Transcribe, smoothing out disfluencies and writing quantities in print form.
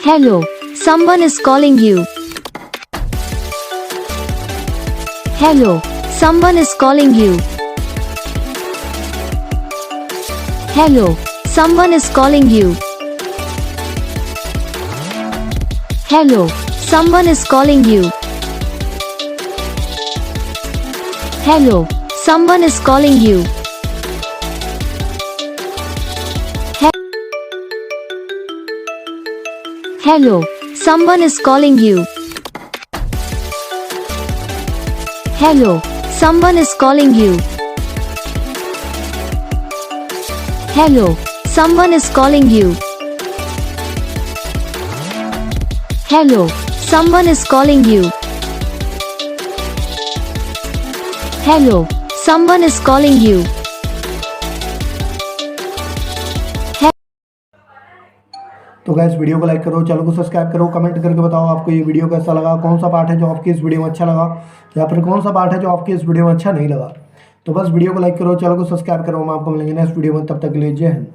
Hello, someone is calling you. Hello, someone is calling you. Hello, someone is calling you. Hello, someone is calling you. Hello, someone is calling you. Hello, someone is calling you. Hello, someone is calling you. Hello, someone is calling you. Hello, someone is calling you. Hello, someone is calling you. तो guys video को like करो, channel को subscribe करो, comment करके बताओ आपको ये video कैसा लगा, कौन सा पार्ट है जो आपकी इस वीडियो में अच्छा लगा या फिर कौन सा पार्ट है जो आपकी इस वीडियो में अच्छा नहीं लगा। तो बस वीडियो को लाइक करो, चैनल को सब्सक्राइब करो। हम आपको मिलेंगे नेक्स्ट वीडियो में, तब तक के लिए जय हिंद।